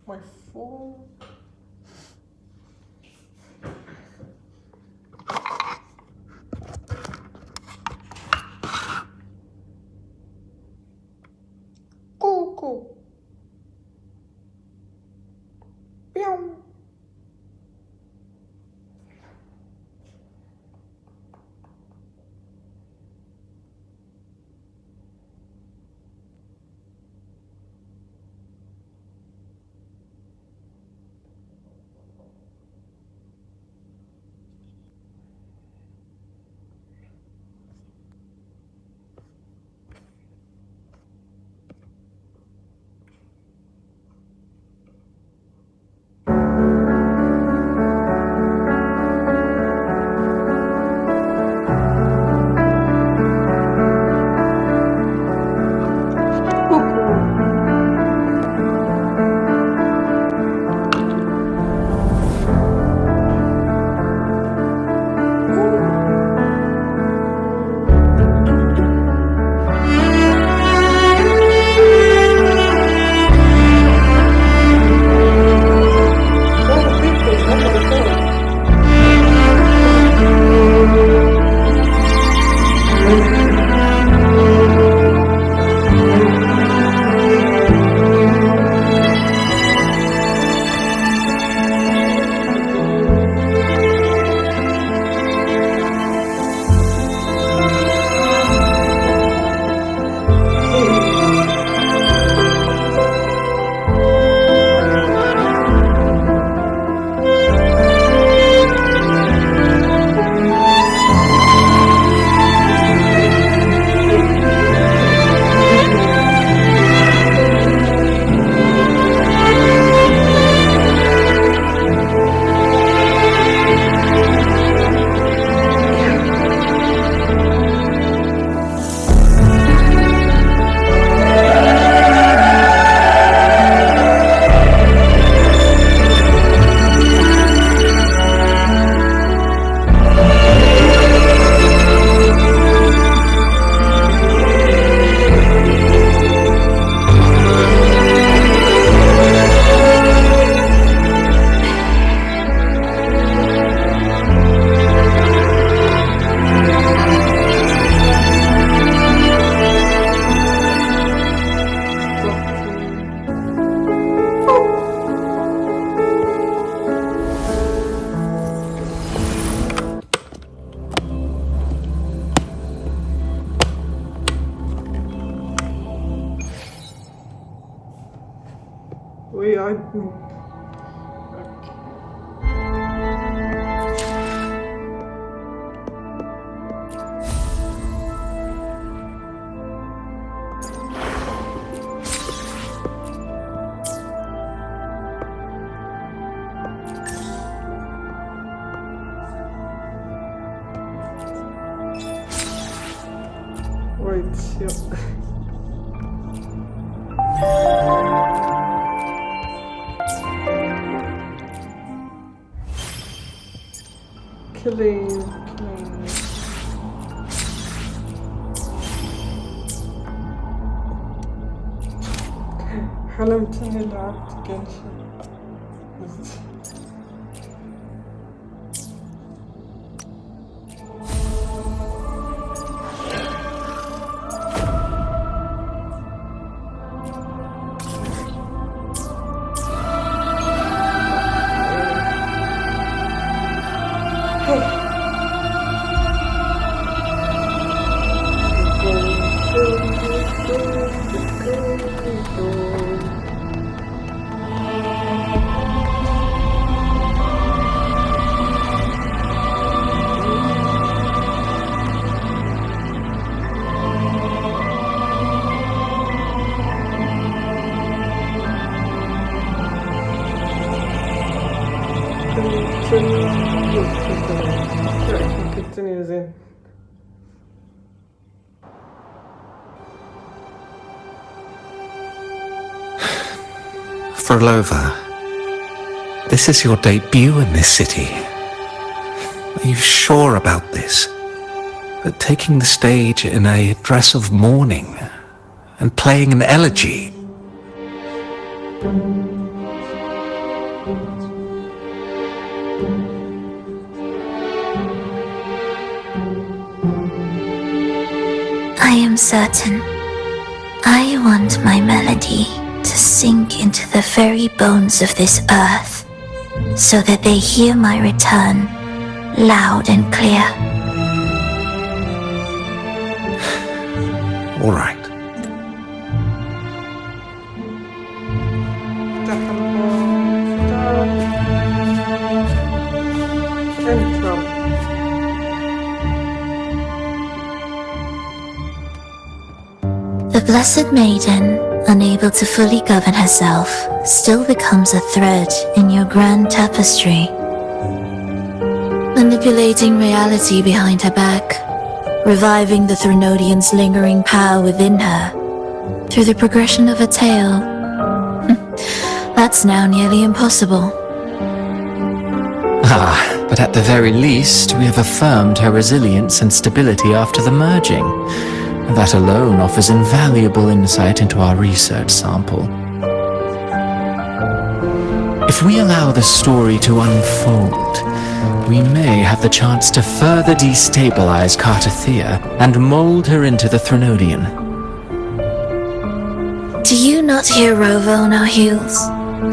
My phone. Cuckoo. Pew. Wait, yeah. Killing. حلمتني لعبت جنشن. Continues in. Phrolova, this is your debut in this city. Are you sure about this? That taking the stage in a dress of mourning and playing an elegy? am certain. I want my melody to sink into the very bones of this earth, so that they hear my return loud and clear. All right. The Blessed Maiden, unable to fully govern herself, still becomes a thread in your grand tapestry, manipulating reality behind her back, reviving the Threnodian's lingering power within her through the progression of a tale. That's now nearly impossible. But at the very least, we have affirmed her resilience and stability after the merging. That alone offers invaluable insight into our research sample. If we allow the story to unfold, we may have the chance to further destabilize Cartathea and mold her into the Threnodian. Do you not hear Rova on our heels?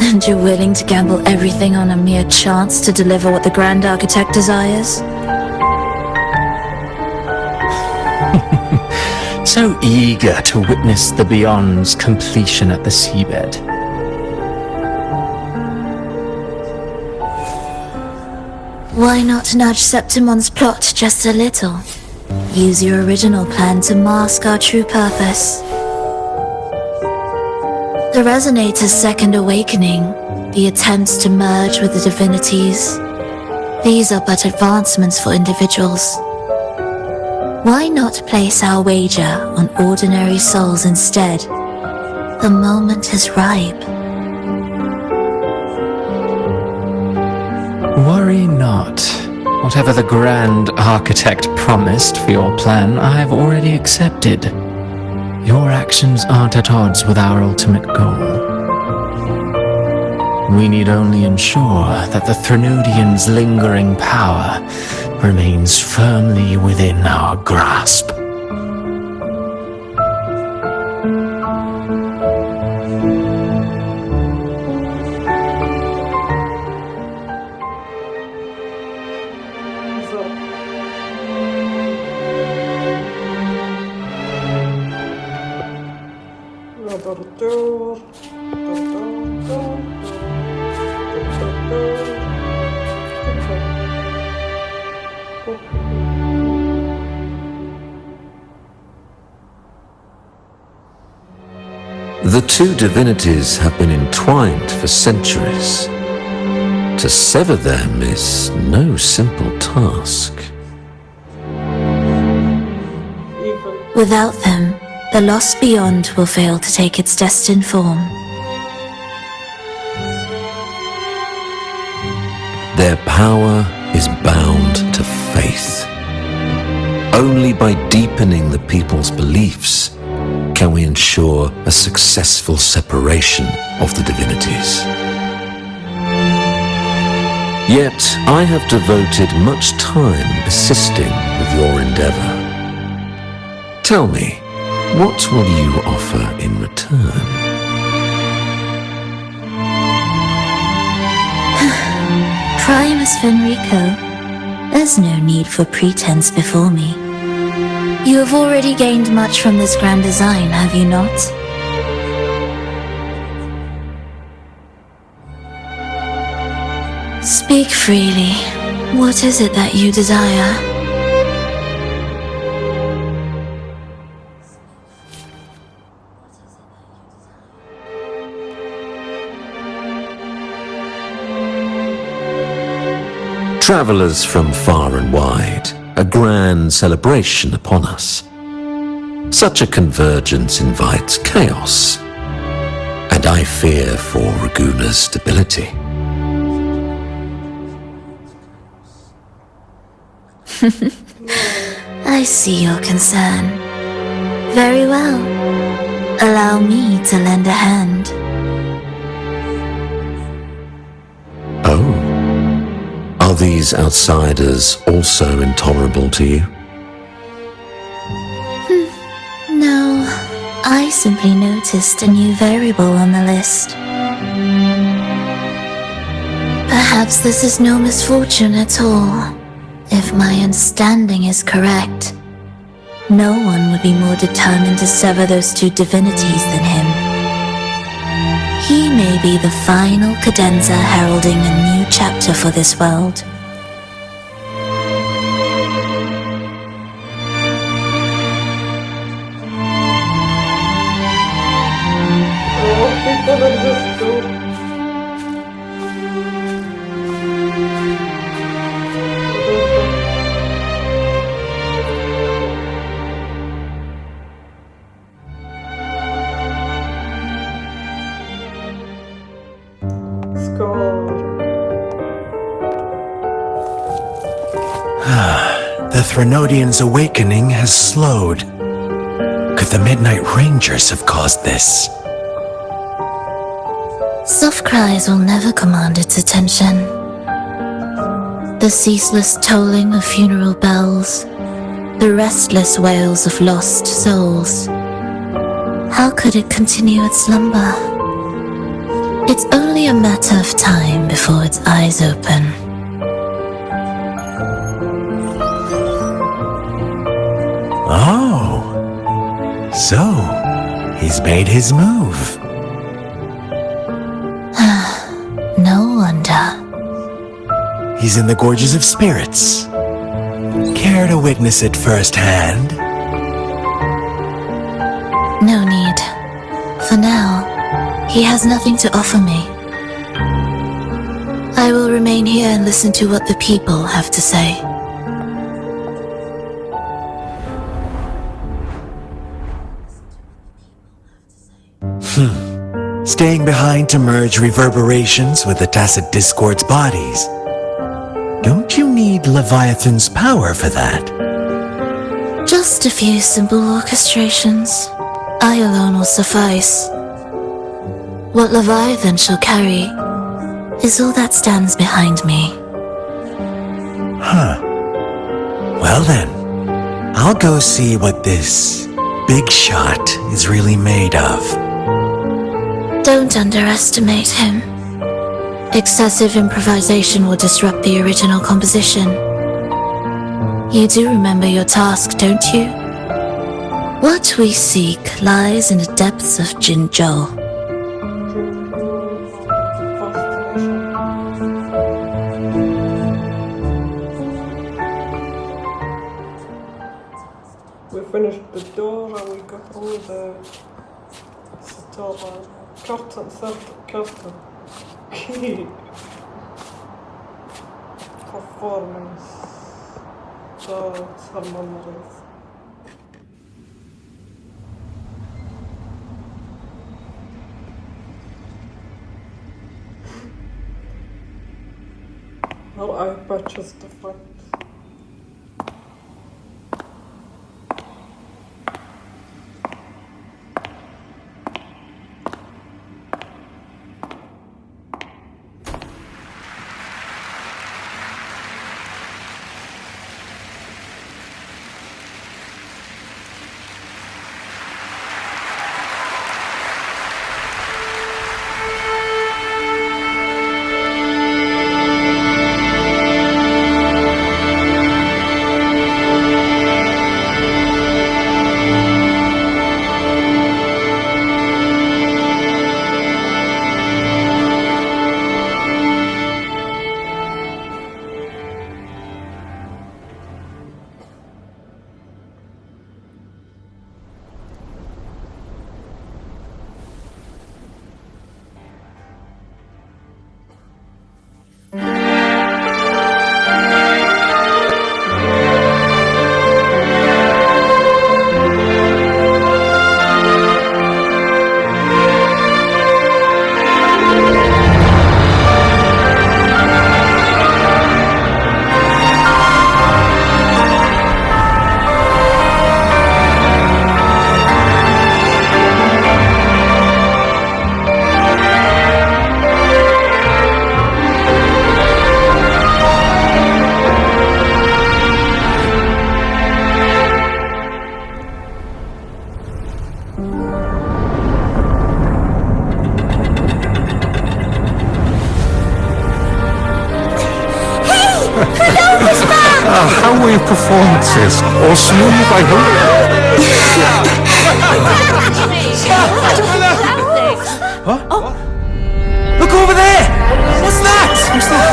And you're willing to gamble everything on a mere chance to deliver what the Grand Architect desires? So eager to witness the Beyond's completion at the seabed. Why not nudge Septimon's plot just a little? Use your original plan to mask our true purpose. The Resonator's second awakening, the attempts to merge with the divinities, these are but advancements for individuals. Why not place our wager on ordinary souls instead? The moment is ripe. Worry not. Whatever the Grand Architect promised for your plan, I have already accepted. Your actions aren't at odds with our ultimate goal. We need only ensure that the Threnodian's lingering power remains firmly within our grasp. The two divinities have been entwined for centuries. To sever them is no simple task. Without them, the lost beyond will fail to take its destined form. Their power is bound to faith. Only by deepening the people's beliefs can we ensure a successful separation of the divinities. Yet I have devoted much time assisting with your endeavor. Tell me, what will you offer in return? Primus Fenrico, there's no need for pretense before me. You have already gained much from this grand design, have you not? Speak freely. What is it that you desire? Travelers from far and wide, a grand celebration upon us. Such a convergence invites chaos, and I fear for Raguna's stability. I see your concern. Very well. Allow me to lend a hand. Oh. Are these outsiders also intolerable to you? I simply noticed a new variable on the list. Perhaps this is no misfortune at all. If my understanding is correct, no one would be more determined to sever those two divinities than him. He may be the final cadenza heralding a new chapter for this world. Oh, people in this too. The Threnodian's awakening has slowed. Could the Midnight Rangers have caused this? Soft cries will never command its attention. The ceaseless tolling of funeral bells, the restless wails of lost souls. How could it continue its slumber? It's only a matter of time before its eyes open. Oh, so he's made his move. No wonder. He's in the Gorges of Spirits. Care to witness it firsthand? No need. For now, he has nothing to offer me. I will remain here and listen to what the people have to say. Staying behind to merge reverberations with the Tacit Discord's bodies. Don't you need Leviathan's power for that? Just a few simple orchestrations. I alone will suffice. What Leviathan shall carry is all that stands behind me. Well then, I'll go see what this big shot is really made of. Don't underestimate him. Excessive improvisation will disrupt the original composition. You do remember your task, don't you? What we seek lies in the depths of Jinzhou. We finished the door and we got all the curtain. Performance. So some memories. Her eye patch is different. performances. All smooth, I hope. Look over there! What's that? Who's that?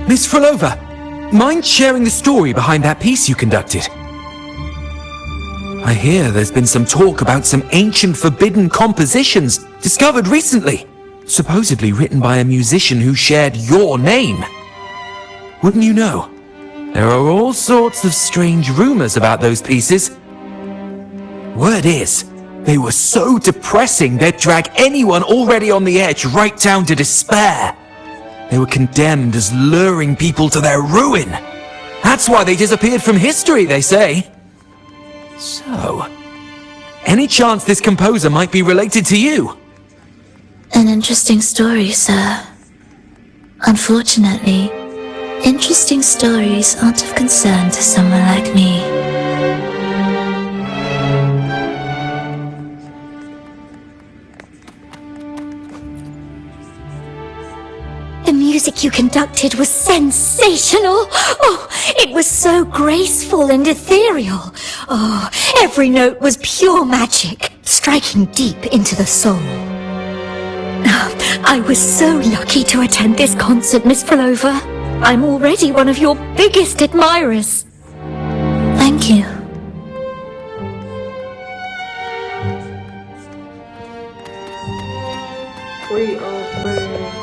Miss Phrolova, mind sharing the story behind that piece you conducted? I hear there's been some talk about some ancient forbidden compositions discovered recently, supposedly written by a musician who shared your name. Wouldn't you know? There are all sorts of strange rumors about those pieces. Word is, they were so depressing they'd drag anyone already on the edge right down to despair. They were condemned as luring people to their ruin. That's why they disappeared from history, they say. So, any chance this composer might be related to you? An interesting story, sir. Unfortunately, interesting stories aren't of concern to someone like me. The music you conducted was sensational. Oh, it was so graceful and ethereal. Oh, every note was pure magic, striking deep into the soul. I was so lucky to attend this concert, Miss Phrolova. I'm already one of your biggest admirers. Thank you. We are birds.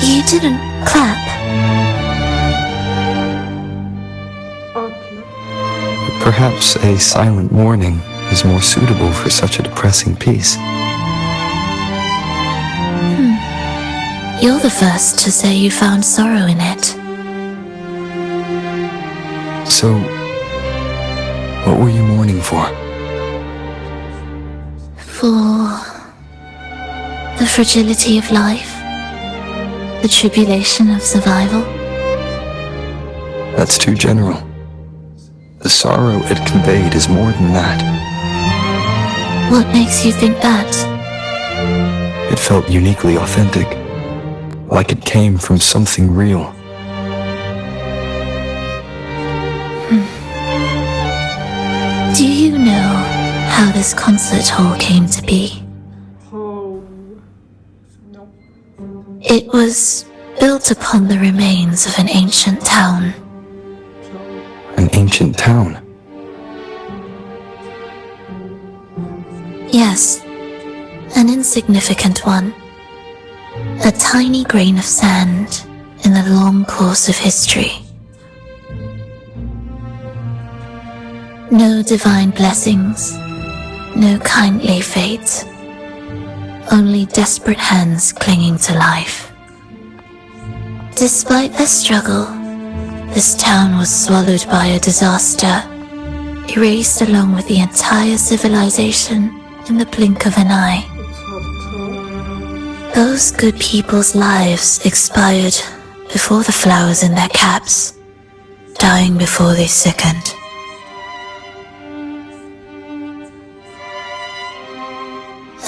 You didn't clap. Perhaps a silent mourning is more suitable for such a depressing piece. You're the first to say you found sorrow in it. So, what were you mourning for? For the fragility of life, the tribulation of survival. That's too general. The sorrow it conveyed is more than that. What makes you think that? It felt uniquely authentic, like it came from something real. Do you know how this concert hall came to be? Oh. No. It was built upon the remains of an ancient town. An ancient town. Yes, an insignificant one. A tiny grain of sand in the long course of history. No divine blessings, no kindly fate. Only desperate hands clinging to life. Despite their struggle, this town was swallowed by a disaster, erased along with the entire civilization in the blink of an eye. Those good people's lives expired before the flowers in their caps, dying before they sickened.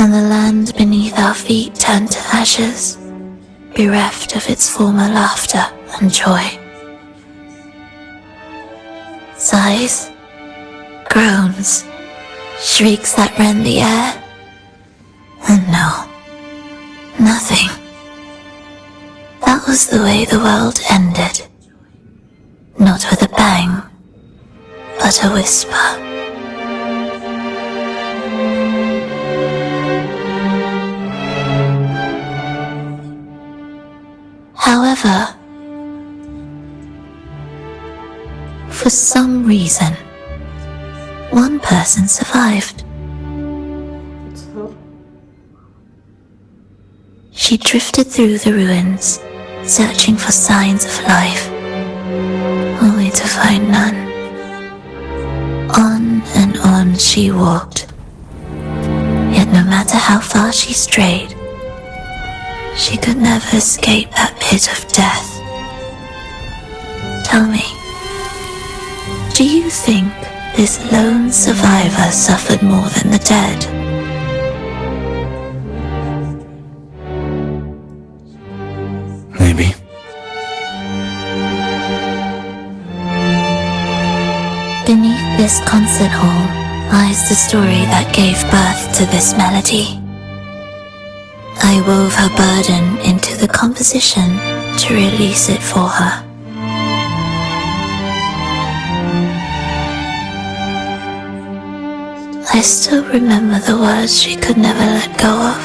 And the land beneath our feet turned to ashes, bereft of its former laughter and joy. Sighs, groans, shrieks that rend the air. And no, nothing. That was the way the world ended. Not with a bang, but a whisper. However, for some reason, one person survived. It's her. She drifted through the ruins, searching for signs of life, only to find none. On and on she walked, yet no matter how far she strayed, she could never escape that pit of death. Tell me, do you think this lone survivor suffered more than the dead? Maybe. Beneath this concert hall lies the story that gave birth to this melody. I wove her burden into the composition to release it for her. I still remember the words she could never let go of.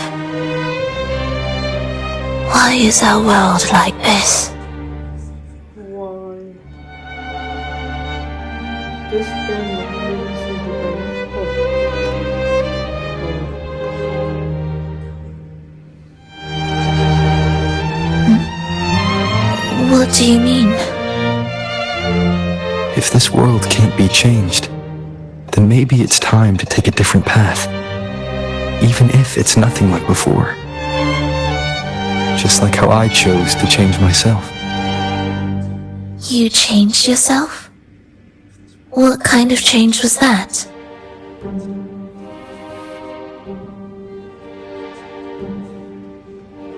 Why is our world like this? Why? This game of things is What do you mean? If this world can't be changed, then maybe it's time to take a different path. Even if it's nothing like before. Just like how I chose to change myself. You changed yourself? What kind of change was that?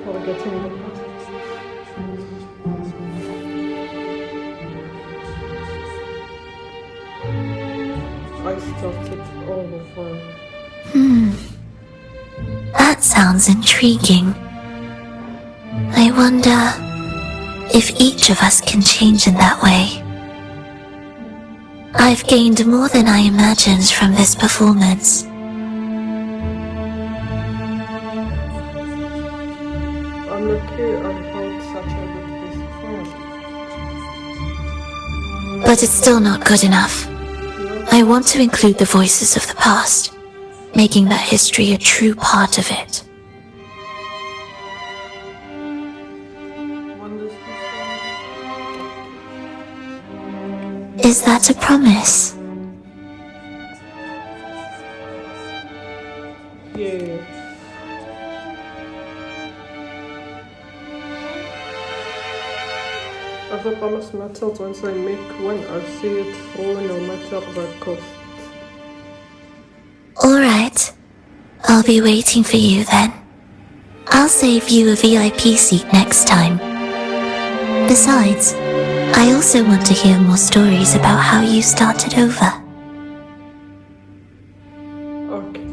forgetting the past. I started all over. That sounds intriguing. I wonder if each of us can change in that way. I've gained more than I imagined from this performance. I'm lucky I had such a good best friend. But it's still not good enough. I want to include the voices of the past, making that history a true part of it. Is that a promise? Yeah. I've a promise my children I make when I see it through no matter the cost. Alright. I'll be waiting for you then. I'll save you a VIP seat next time. Besides, I also want to hear more stories about how you started over. Okay.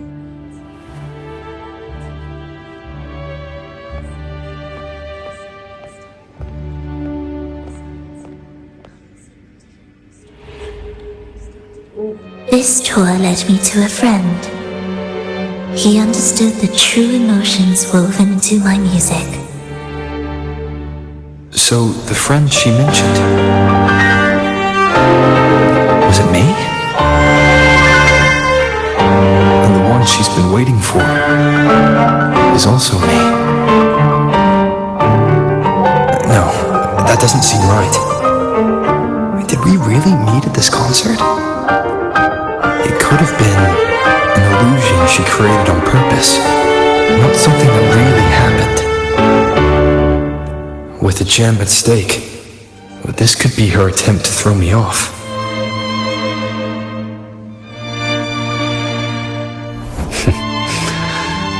This tour led me to a friend. He understood the true emotions woven into my music. So, the friend she mentioned... was it me? And the one she's been waiting for is also me. No, that doesn't seem right. Did we really meet at this concert? It could have been an illusion she created on purpose, not something that really happened. With a gem at stake, this could be her attempt to throw me off.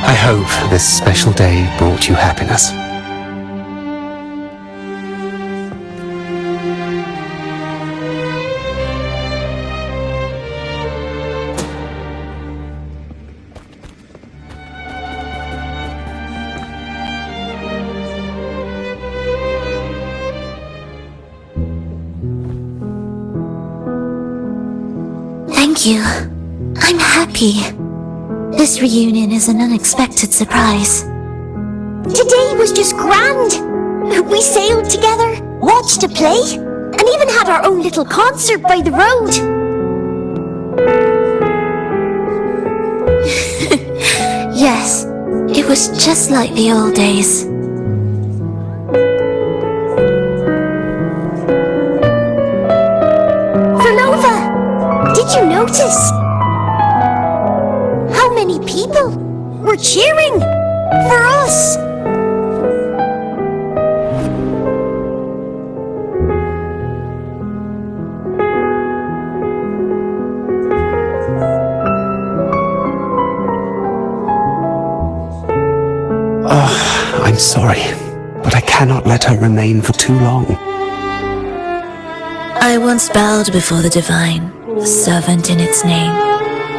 I hope this special day brought you happiness. Thank you. I'm happy. This reunion is an unexpected surprise. Today was just grand. We sailed together, watched a play, and even had our own little concert by the road. Yes, it was just like the old days. Phrolova, did you notice? How many people were cheering for us? I'm sorry, but I cannot let her remain for too long. I once bowed before the divine, a servant in its name,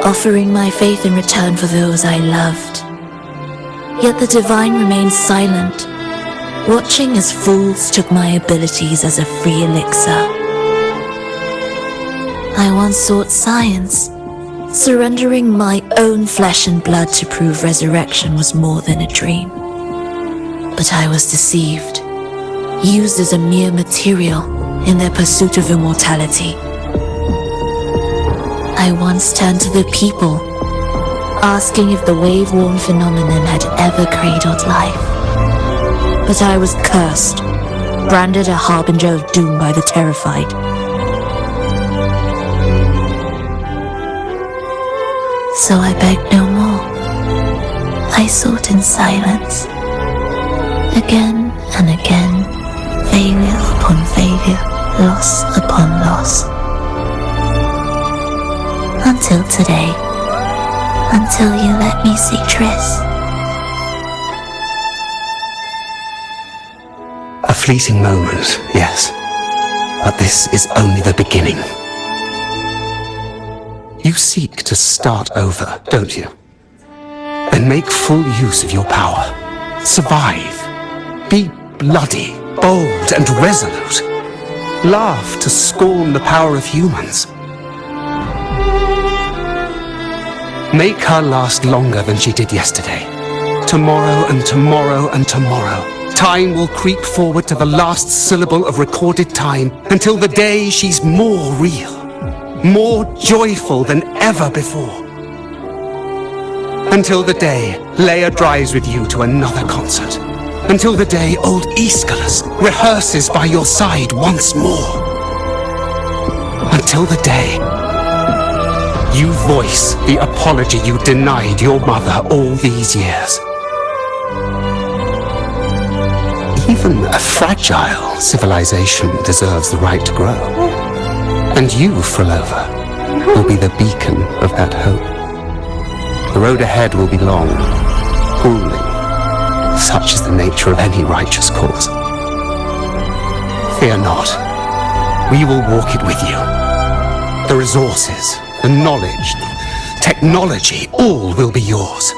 offering my faith in return for those I loved. Yet the divine remained silent, watching as fools took my abilities as a free elixir. I once sought science, surrendering my own flesh and blood to prove resurrection was more than a dream. But I was deceived, used as a mere material in their pursuit of immortality. I once turned to the people, asking if the wave-worn phenomenon had ever cradled life. But I was cursed, branded a harbinger of doom by the terrified. So I begged no more. I sought in silence. Again and again, failure upon failure, loss upon loss. Until today, until you let me see Triss. A fleeting moment, yes. But this is only the beginning. You seek to start over, don't you? Then make full use of your power. Survive. Be bloody, bold, and resolute. Laugh to scorn the power of humans. Make her last longer than she did yesterday. Tomorrow and tomorrow and tomorrow. Time will creep forward to the last syllable of recorded time until the day she's more real, more joyful than ever before. Until the day Leia drives with you to another concert. Until the day old Aeschylus rehearses by your side once more. until the day you voice the apology you denied your mother all these years. Even a fragile civilization deserves the right to grow. And you, phrolova, will be the beacon of that hope. The road ahead will be long, grueling. Such is the nature of any righteous cause. Fear not. We will walk it with you. The resources, the knowledge, the technology, all will be yours.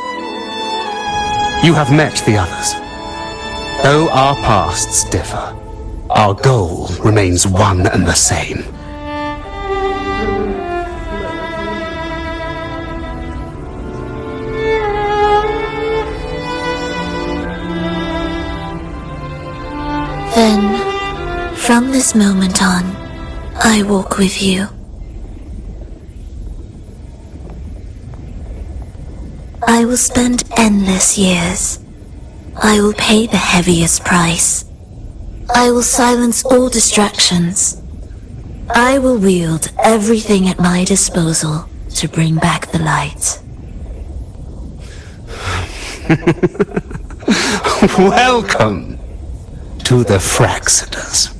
You have met the others. Though our pasts differ, our goal remains one and the same. Then, from this moment on, I walk with you. I will spend endless years. I will pay the heaviest price. I will silence all distractions. I will wield everything at my disposal to bring back the light. Welcome to the Fraxiters.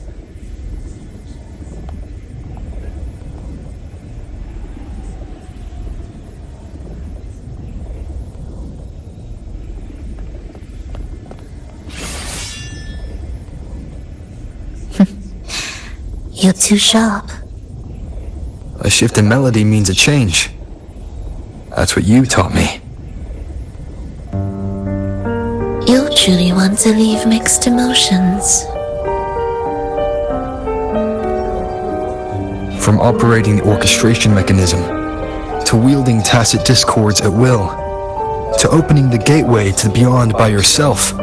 You're too sharp. A shift in melody means a change. That's what you taught me. You'll truly want to leave mixed emotions. From operating the orchestration mechanism, to wielding tacit discords at will, to opening the gateway to the beyond by yourself.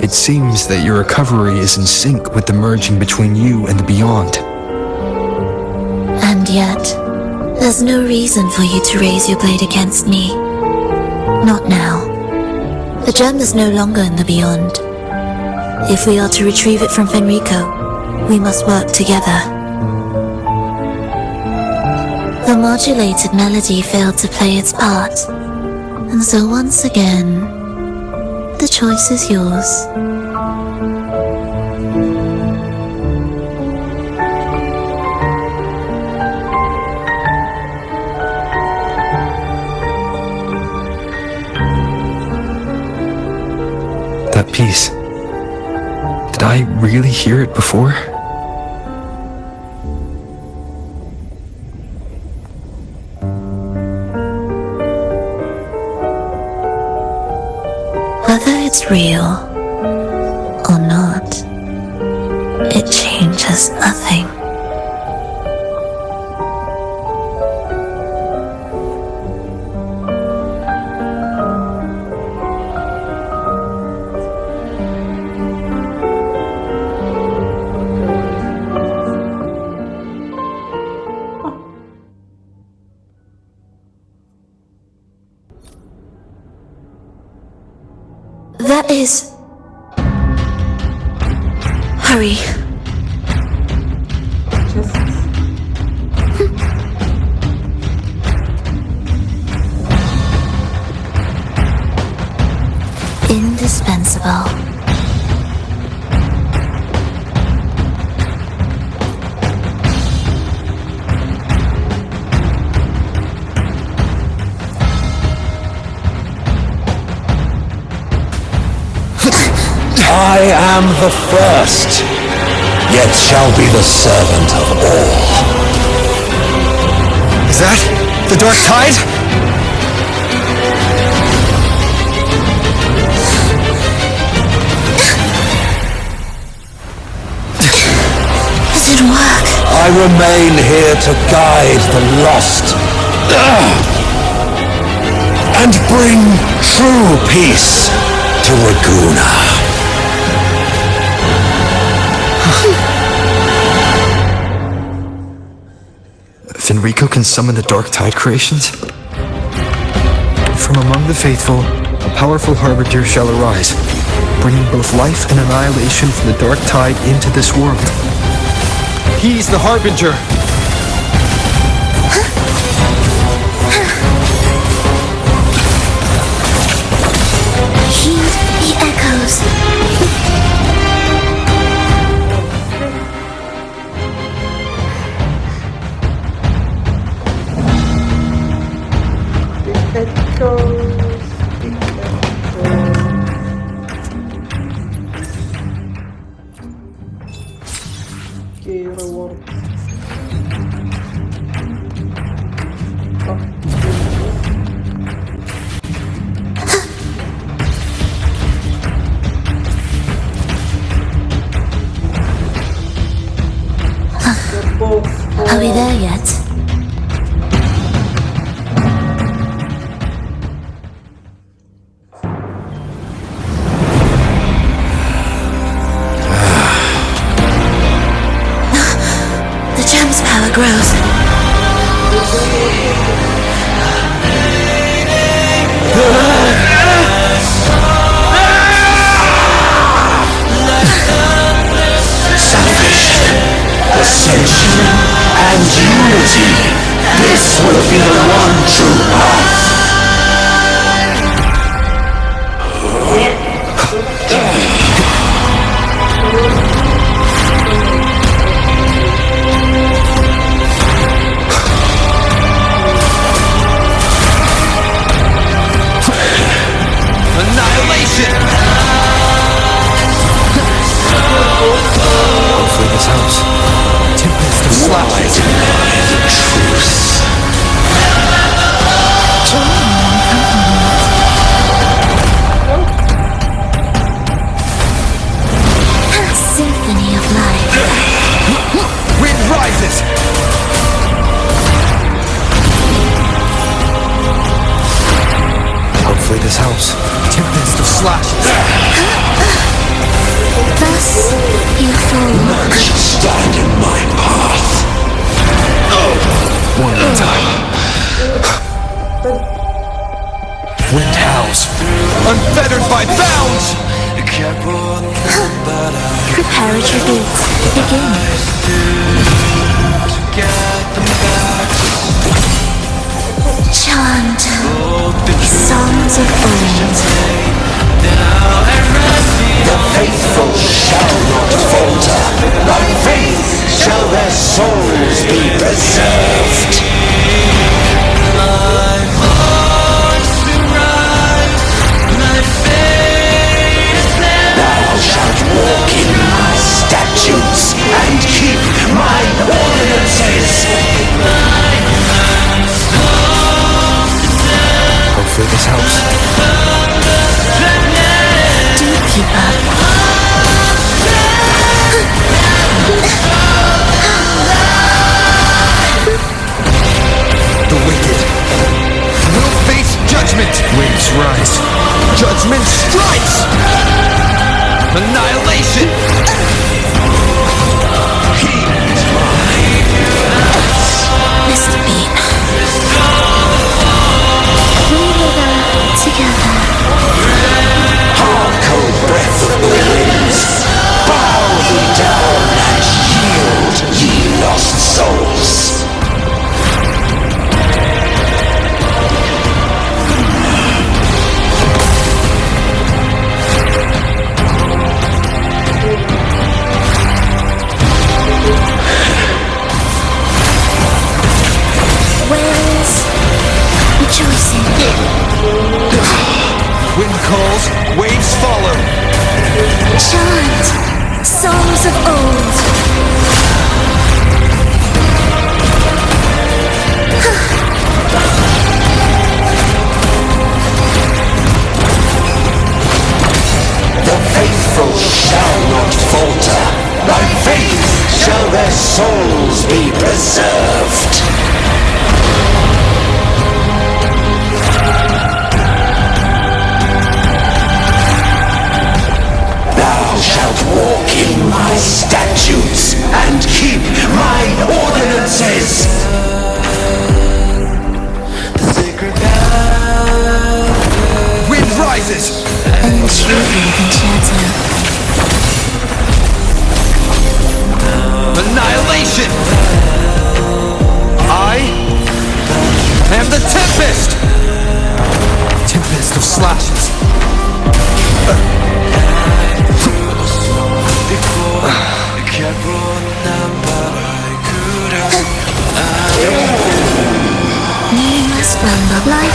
It seems that your recovery is in sync with the merging between you and the beyond. And yet, there's no reason for you to raise your blade against me. Not now. The gem is no longer in the beyond. If we are to retrieve it from Fenrico, we must work together. The modulated melody failed to play its part, and so once again, the choice is yours. That piece. Did I really hear it before? Whether it's real or not, it changes nothing. That is... Hurry. Indispensable. I am the first, yet shall be the servant of all. Is that the dark tide? It didn't work. I remain here to guide the lost and bring true peace to Raguna. Fenrico can summon the dark tide creations? From among the faithful, a powerful harbinger shall arise, bringing both life and annihilation from the dark tide into this world. He's the Harbinger. Heed the echoes. Okay, reward. Are we there yet? The gem's power grows. Ascension and unity. This will be the one true path. Annihilation! Hopefully this helps. Tempest of Why deny the truth? Symphony of life. Wind rises! Hopefully this helps. Tempest of slashes. Thus you fall. Stand in my path. One at a time. Wind howls. Unfettered by bounds! Prepare a tribute. Begin. Chant songs of old. The faithful shall not falter. By faith shall their souls be preserved. Thou shalt walk in my statutes and keep my ordinances. Hopefully this helps. Do keep up. The wicked will face judgment. Waves rise. Judgment strikes. Annihilation. Mr. Bean. We will go together. Hard cold breath of the winds. Bow thee down and yield, ye lost souls. Whales rejoicing. Wind calls, waves follow. Chant songs of old. The faithful shall not falter. By faith shall their souls be preserved. Thou shalt walk in my statutes.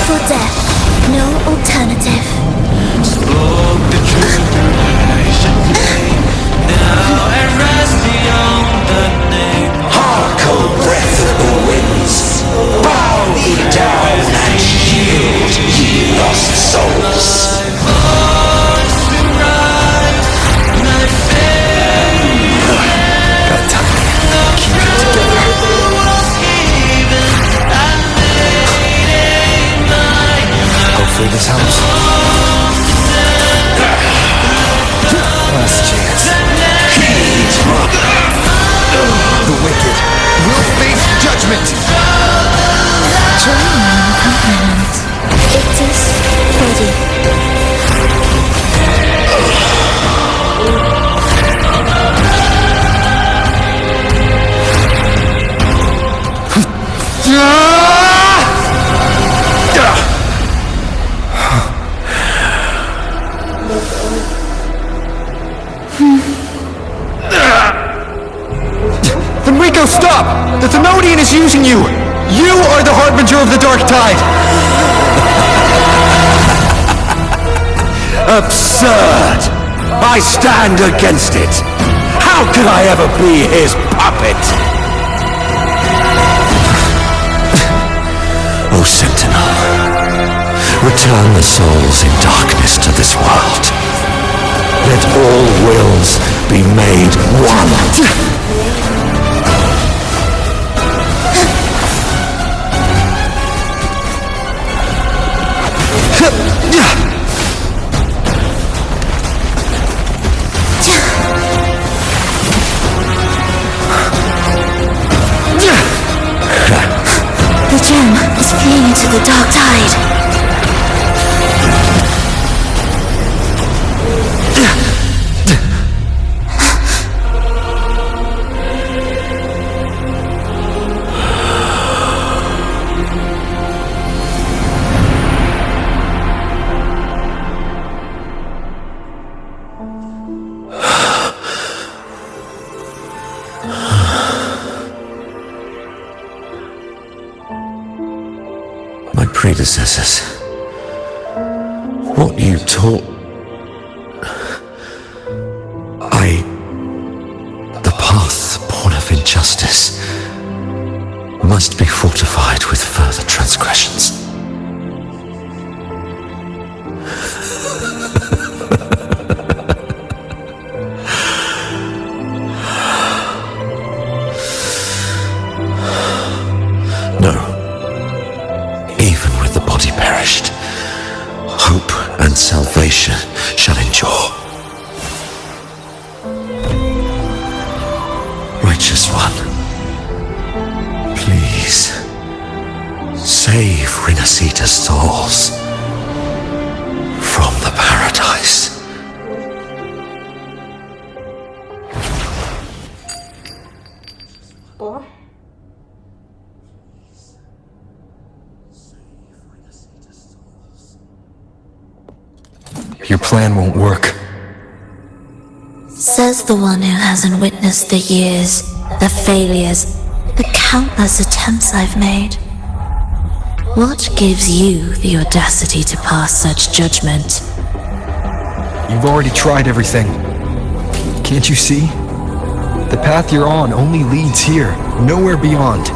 For death, no alternative. Spoke the truth I should be. Now I rise beyond the name. Cold breath of the winds, bow ye down and yield, ye lost souls. Got time. Keep it together. Hopefully this helps. Last chance. The wicked will face judgment. Join me in the compliment. Ictus, Freddy. Enrico, stop! The Thenodian is using you! You are the harbinger of the dark tide! Absurd! I stand against it! How could I ever be his puppet? O Sentinel, return the souls in darkness to this world. Let all wills be made one. The gem is fleeing into the dark tide. My predecessors, what you taught, the path born of injustice must be fortified with further transgressions. No. Even with the body perished, hope and salvation shall endure. Righteous One, please save Renacita's souls from the paradise. Boah. Your plan won't work. Says the one who hasn't witnessed the years, the failures, the countless attempts I've made. What gives you the audacity to pass such judgment? You've already tried everything. Can't you see? The path you're on only leads here, nowhere beyond.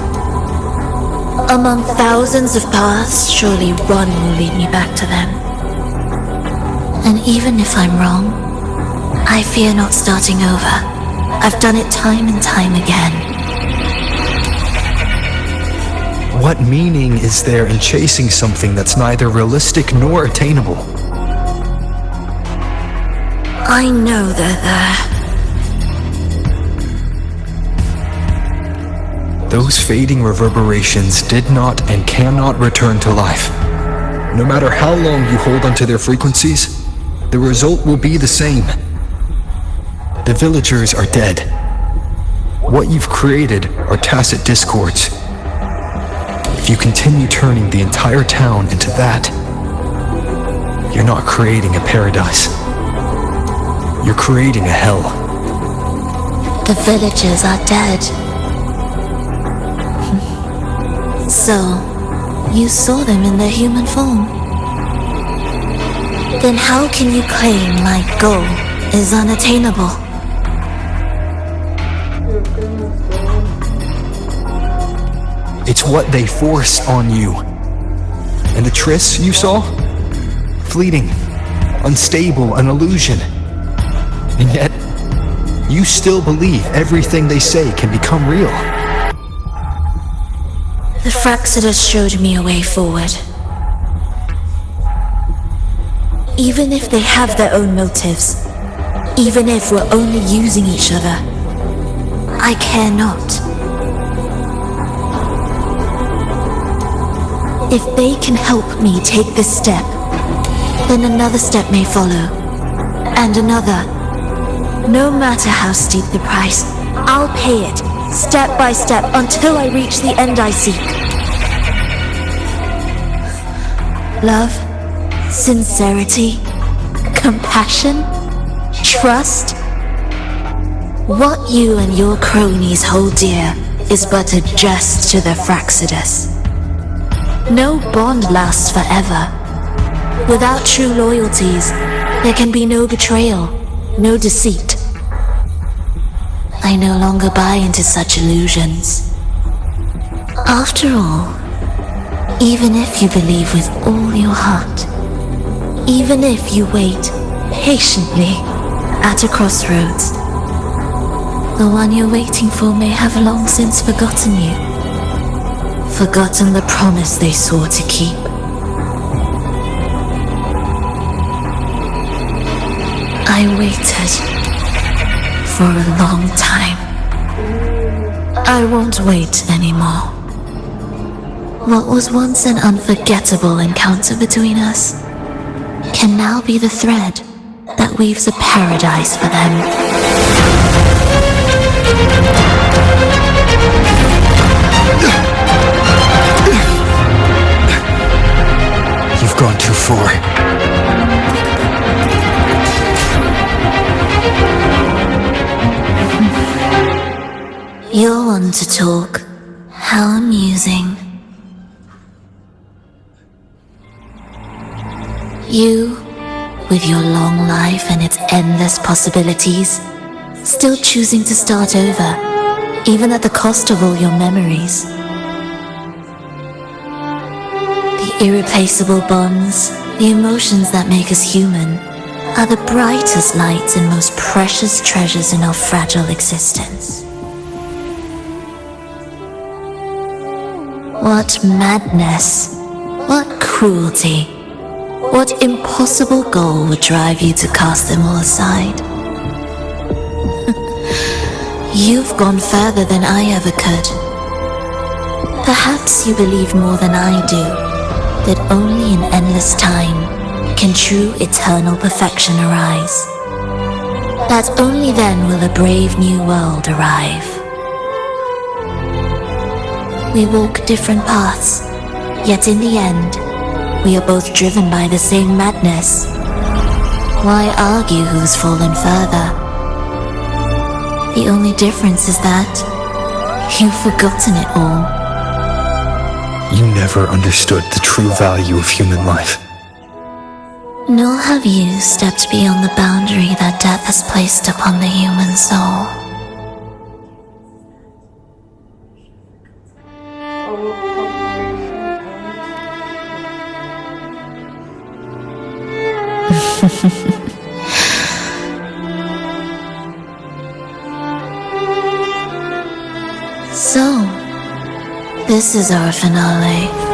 Among thousands of paths, surely one will lead me back to them. And even if I'm wrong, I fear not starting over. I've done it time and time again. What meaning is there in chasing something that's neither realistic nor attainable? I know they're there. Those fading reverberations did not and cannot return to life. No matter how long you hold onto their frequencies, the result will be the same. The villagers are dead. What you've created are tacit discords. If you continue turning the entire town into that, you're not creating a paradise. You're creating a hell. The villagers are dead. So, You saw them in their human form. Then how can you claim my goal is unattainable? It's what they force on you. And the tris you saw? Fleeting, unstable, an illusion. And yet, you still believe everything they say can become real. The Fraxidus showed me a way forward. Even if they have their own motives, even if we're only using each other, I care not. If they can help me take this step, then another step may follow, and another. No matter how steep the price, I'll pay it, step by step, until I reach the end I seek. Love, sincerity, compassion, trust. What you and your cronies hold dear is but a jest to the Fraxidus. No bond lasts forever. Without true loyalties, there can be no betrayal, no deceit. I no longer buy into such illusions. After all, even if you believe with all your heart, even if you wait patiently at a crossroads, the one you're waiting for may have long since forgotten you, forgotten the promise they swore to keep. I waited for a long time. I won't wait anymore. What was once an unforgettable encounter between us can now be the thread that weaves a paradise for them. You've gone too far. You're one to talk. How amusing. You, with your long life and its endless possibilities, still choosing to start over, even at the cost of all your memories. The irreplaceable bonds, the emotions that make us human, are the brightest lights and most precious treasures in our fragile existence. What madness, what cruelty, what impossible goal would drive you to cast them all aside? You've gone further than I ever could. Perhaps you believe more than I do, that only in endless time can true eternal perfection arise. That only then will a brave new world arrive. We walk different paths, yet in the end, we are both driven by the same madness. Why argue who's fallen further? The only difference is that you've forgotten it all. You never understood the true value of human life. Nor have you stepped beyond the boundary that death has placed upon the human soul. So, this is our finale.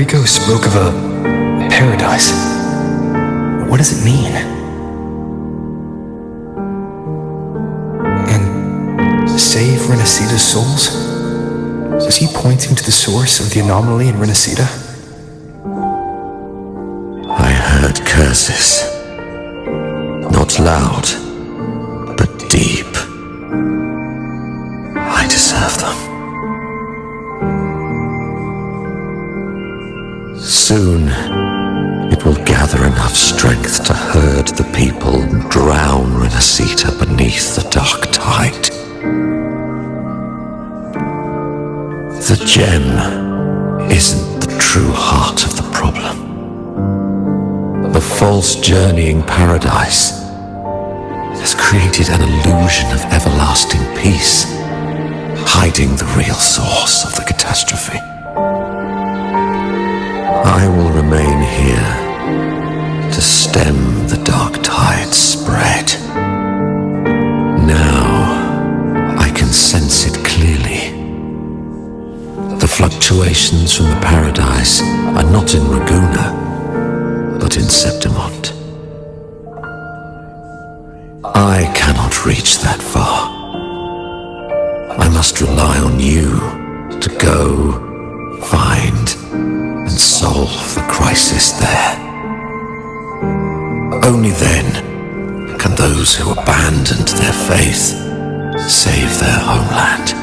Rico spoke of a paradise. What does it mean? And save Renacita's souls? Is he pointing to the source of the anomaly in Renacita? I heard curses. Not loud, but deep. I deserve them. Soon, it will gather enough strength to herd the people and drown Renacita beneath the dark tide. The gem isn't the true heart of the problem. The false journeying paradise has created an illusion of everlasting peace, hiding the real source of the catastrophe. I will remain here to stem the dark tide's spread. Now I can sense it clearly. The fluctuations from the paradise are not in Raguna, but in Septimont. I cannot reach that far. I must rely on you to go, find, and solve the crisis there. Only then can those who abandoned their faith save their homeland.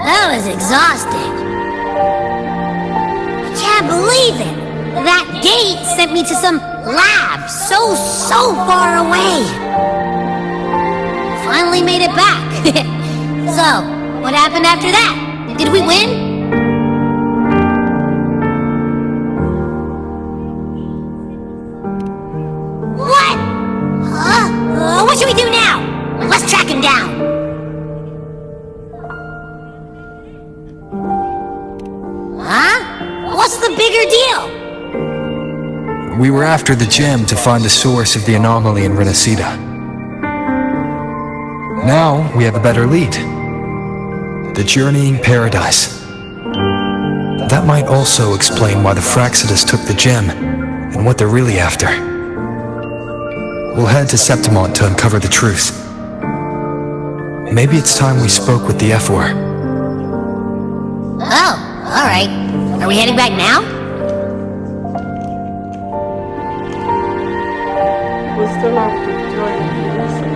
That was exhausting. I can't believe it. That gate sent me to some lab so far away. Finally made it back. So, what happened after that? Did we win? What? Huh? What should we do now? Let's track him down. Huh? What's the bigger deal? We were after the gem to find the source of the anomaly in Renacita. Now we have a better lead. The journeying paradise. That might also explain why the Fraxidus took the gem and what they're really after. We'll head to Septimont to uncover the truth. Maybe it's time we spoke with the F-War. Oh, alright. Are we heading back now? We still have to join the lesson.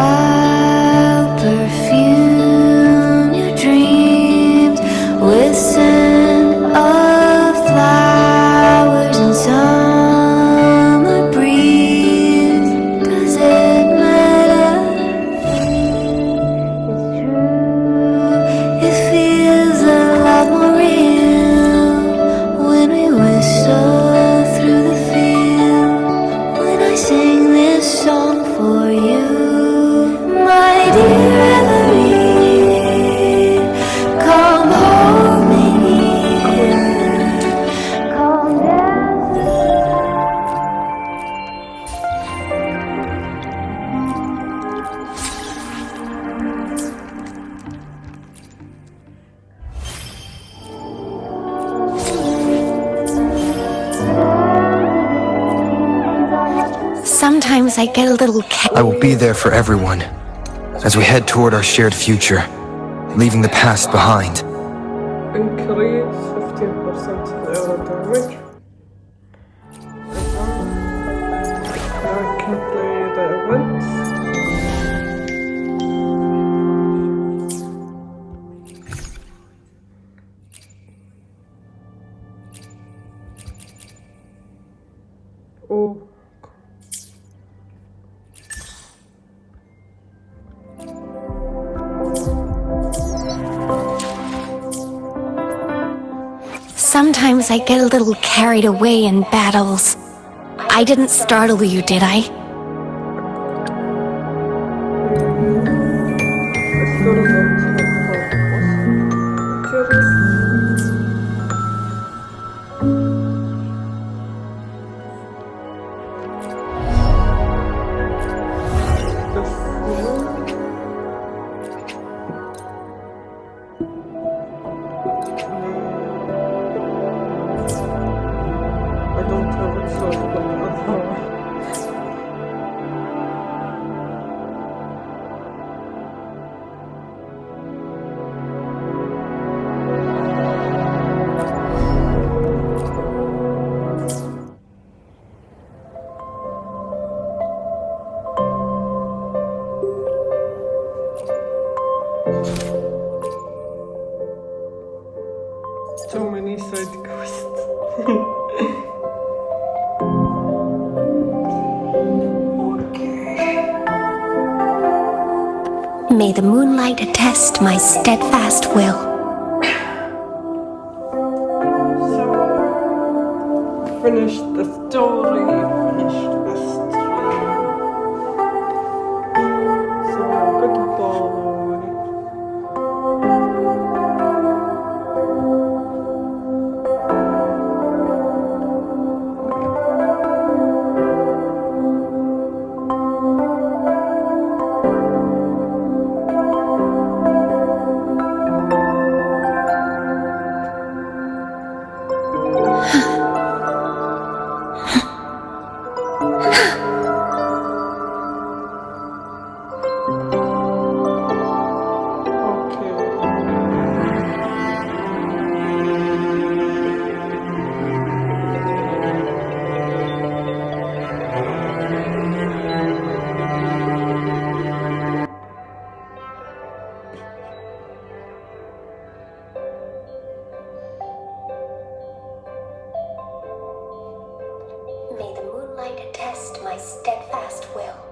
I'll perfume your dreams with scent of flowers and summer breeze. Does it matter? It's true. It feels a lot more real when we whistle through the field. When I sing this song for you, my dear Reverie, come hold me near, come dance. Sometimes I get a little I will be there for everyone as we head toward our shared future, leaving the past behind. Increase 15% arrow damage. Now I can play the events. Oh. Sometimes I get a little carried away in battles. I didn't startle you, did I? I still don't have I don't have it solved, but too many side quests. May the moonlight attest my steadfast will. So, finish the story, finish the stream. So, goodbye. May the moonlight attest my steadfast will.